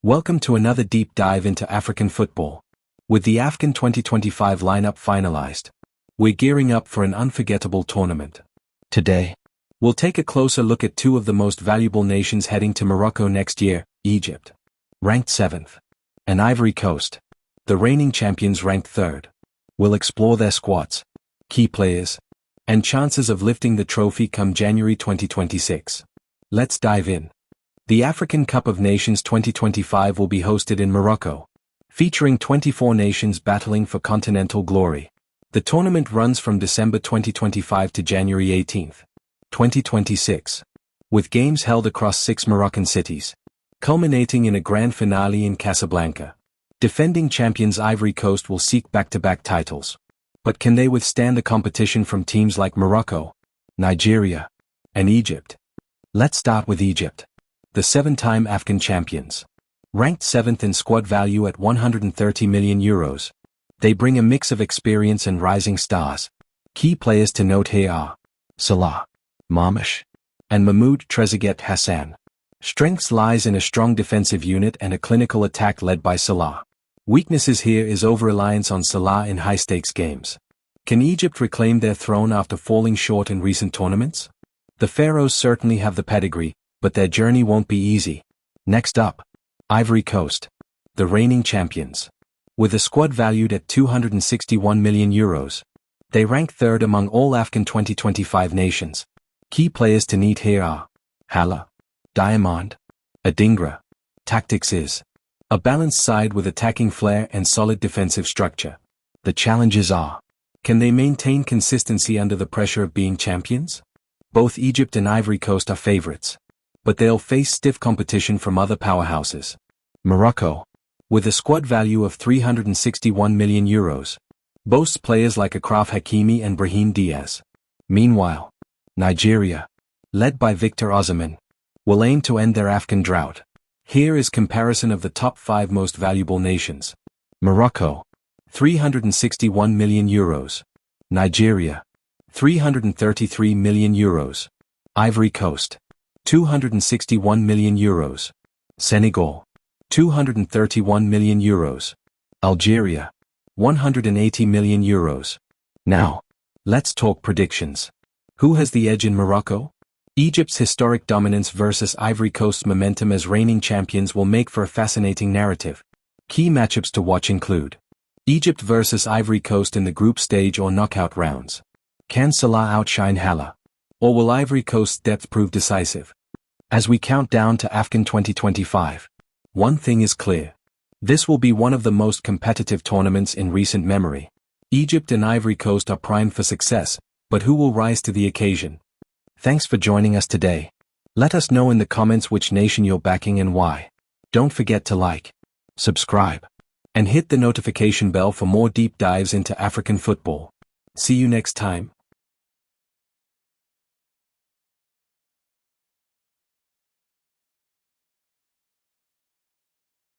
Welcome to another deep dive into African football. With the AFCON 2025 lineup finalized, we're gearing up for an unforgettable tournament. Today, we'll take a closer look at two of the most valuable nations heading to Morocco next year, Egypt, ranked 7th, and Ivory Coast, the reigning champions, ranked 3rd. We'll explore their squads, key players, and chances of lifting the trophy come January 2026. Let's dive in. The African Cup of Nations 2025 will be hosted in Morocco, featuring 24 nations battling for continental glory. The tournament runs from December 2025 to January 18, 2026, with games held across 6 Moroccan cities, culminating in a grand finale in Casablanca. Defending champions Ivory Coast will seek back-to-back titles. But can they withstand the competition from teams like Morocco, Nigeria, and Egypt? Let's start with Egypt, the 7-time AFCON champions. Ranked 7th in squad value at €130 million, they bring a mix of experience and rising stars. Key players to note here are Salah, Marmash, and Mahmoud Trezeguet Hassan. Strengths lies in a strong defensive unit and a clinical attack led by Salah. Weaknesses here is over-reliance on Salah in high-stakes games. Can Egypt reclaim their throne after falling short in recent tournaments? The Pharaohs certainly have the pedigree, but their journey won't be easy. Next up, Ivory Coast, the reigning champions. With a squad valued at €261 million, they rank 3rd among all AFCON 2025 nations. Key players to note here are Hala, Diomande, Adingra. Tactics is a balanced side with attacking flair and solid defensive structure. The challenges are, can they maintain consistency under the pressure of being champions? Both Egypt and Ivory Coast are favorites, but they'll face stiff competition from other powerhouses. Morocco, with a squad value of €361 million, boasts players like Achraf Hakimi and Brahim Diaz. Meanwhile, Nigeria, led by Victor Ousmane, will aim to end their AFCON drought. Here is comparison of the top 5 most valuable nations. Morocco, €361 million. Nigeria, €333 million. Ivory Coast, €261 million. Senegal, €231 million. Algeria, €180 million. Now, let's talk predictions. Who has the edge in Morocco? Egypt's historic dominance versus Ivory Coast's momentum as reigning champions will make for a fascinating narrative. Key matchups to watch include Egypt versus Ivory Coast in the group stage or knockout rounds. Can Salah outshine Hala? Or will Ivory Coast's depth prove decisive? As we count down to AFCON 2025, one thing is clear. This will be one of the most competitive tournaments in recent memory. Egypt and Ivory Coast are primed for success, but who will rise to the occasion? Thanks for joining us today. Let us know in the comments which nation you're backing and why. Don't forget to like, subscribe, and hit the notification bell for more deep dives into African football. See you next time.